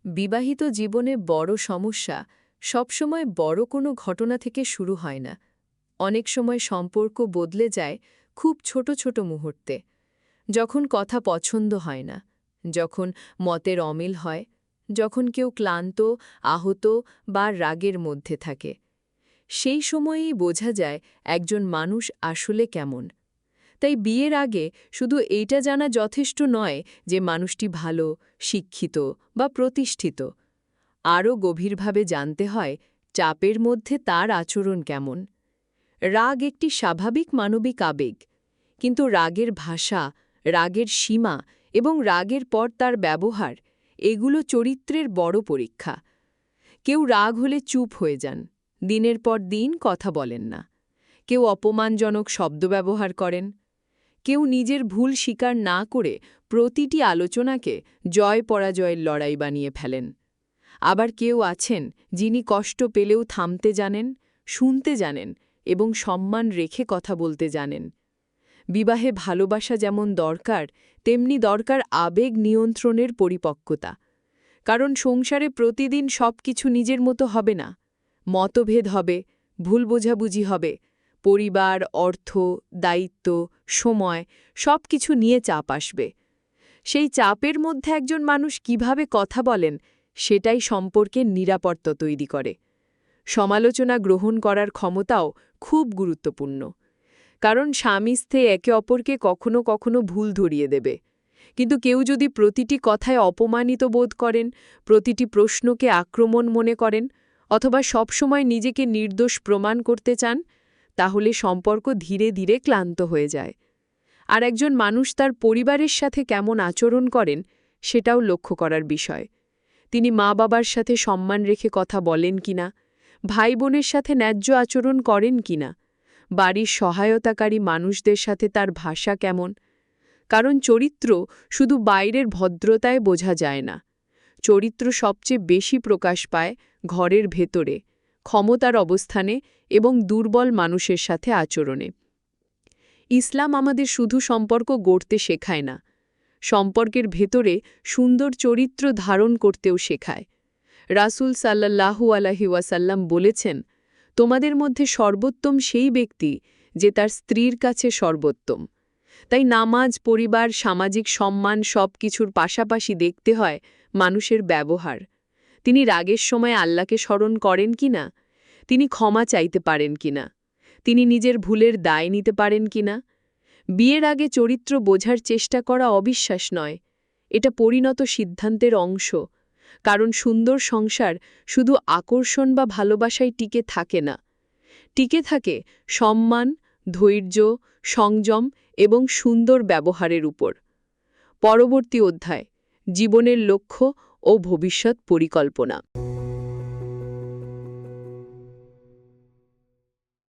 বিবাহিত জীবনে বড় সমস্যা সবসময় বড় কোনো ঘটনা থেকে শুরু হয় না। অনেক সময় সম্পর্ক বদলে যায় খুব ছোট ছোট মুহূর্তে, যখন কথা পছন্দ হয় না, যখন মতের অমিল হয়, যখন কেউ ক্লান্ত, আহত বা রাগের মধ্যে থাকে। সেই সময়েই বোঝা যায় একজন মানুষ আসলে কেমন। তাই বিয়ের আগে শুধু এইটা জানা যথেষ্ট নয় যে মানুষটি ভালো, শিক্ষিত বা প্রতিষ্ঠিত। আরও গভীরভাবে জানতে হয় চাপের মধ্যে তার আচরণ কেমন। রাগ একটি স্বাভাবিক মানবিক আবেগ, কিন্তু রাগের ভাষা, রাগের সীমা এবং রাগের পর তার ব্যবহার, এগুলো চরিত্রের বড় পরীক্ষা। কেউ রাগ হলে চুপ হয়ে যান, দিনের পর দিন কথা বলেন না। কেউ অপমানজনক শব্দ ব্যবহার করেন। কেউ নিজের ভুল স্বীকার না করে প্রতিটি আলোচনাকে জয় পরাজয়ের লড়াই বানিয়ে ফেলেন। আবার কেউ আছেন যিনি কষ্ট পেলেও থামতে জানেন, শুনতে জানেন এবং সম্মান রেখে কথা বলতে জানেন। বিবাহে ভালোবাসা যেমন দরকার, তেমনি দরকার আবেগ নিয়ন্ত্রণের পরিপক্কতা। কারণ সংসারে প্রতিদিন সবকিছু নিজের মতো হবে না। মতভেদ হবে, ভুল বোঝাবুঝি হবে, পরিবার, অর্থ, দায়িত্ব, সময় সবকিছু নিয়ে চাপ আসবে। সেই চাপের মধ্যে একজন মানুষ কিভাবে কথা বলেন, সেটাই সম্পর্কের নিরাপত্তা তৈরি করে। সমালোচনা গ্রহণ করার ক্ষমতাও খুব গুরুত্বপূর্ণ। কারণ স্বামী স্ত্রী একে অপরকে কখনো কখনো ভুল ধরিয়ে দেবে। কিন্তু কেউ যদি প্রতিটি কথায় অপমানিত বোধ করেন, প্রতিটি প্রশ্নকে আক্রমণ মনে করেন, অথবা সবসময় নিজেকে নির্দোষ প্রমাণ করতে চান, তাহলে সম্পর্ক ধীরে ধীরে ক্লান্ত হয়ে যায়। আর একজন মানুষ তার পরিবারের সাথে কেমন আচরণ করেন, সেটাও লক্ষ্য করার বিষয়। তিনি মা-বাবার সাথে সম্মান রেখে কথা বলেন কিনা, ভাই বোনের সাথে ন্যায্য আচরণ করেন কিনা, বাড়ির সহায়তাকারী মানুষদের সাথে তার ভাষা কেমন। কারণ চরিত্র শুধু বাইরের ভদ্রতায় বোঝা যায় না। চরিত্র সবচেয়ে বেশি প্রকাশ পায় ঘরের ভেতরে, ক্ষমতার অবস্থানে এবং দুর্বল মানুষের সাথে আচরণে। ইসলাম আমাদের শুধু সম্পর্ক গড়তে শেখায় না, সম্পর্কের ভেতরে সুন্দর চরিত্র ধারণ করতেও শেখায়। রাসূল সাল্লাল্লাহু আলাইহি ওয়াসাল্লাম বলেছেন, তোমাদের মধ্যে সর্বোত্তম সেই ব্যক্তি যে তার স্ত্রীর কাছে সর্বোত্তম। তাই নামাজ, পরিবার, সামাজিক সম্মান সবকিছুর পাশাপাশি দেখতে হয় মানুষের ব্যবহার। তিনি রাগের সময় আল্লাহকে স্মরণ করেন কিনা, তিনি ক্ষমা চাইতে পারেন কিনা, তিনি নিজের ভুলের দায় নিতে পারেন কিনা। বিয়ের আগে চরিত্র বোঝার চেষ্টা করা অবিশ্বাস নয়, এটা পরিণত সিদ্ধান্তের অংশ। কারণ সুন্দর সংসার শুধু আকর্ষণ বা ভালোবাসায় টিকে থাকে না, টিকে থাকে সম্মান, ধৈর্য, সংযম এবং সুন্দর ব্যবহারের উপর। পরবর্তী অধ্যায়, জীবনের লক্ষ্য ও ভবিষ্যৎ পরিকল্পনা।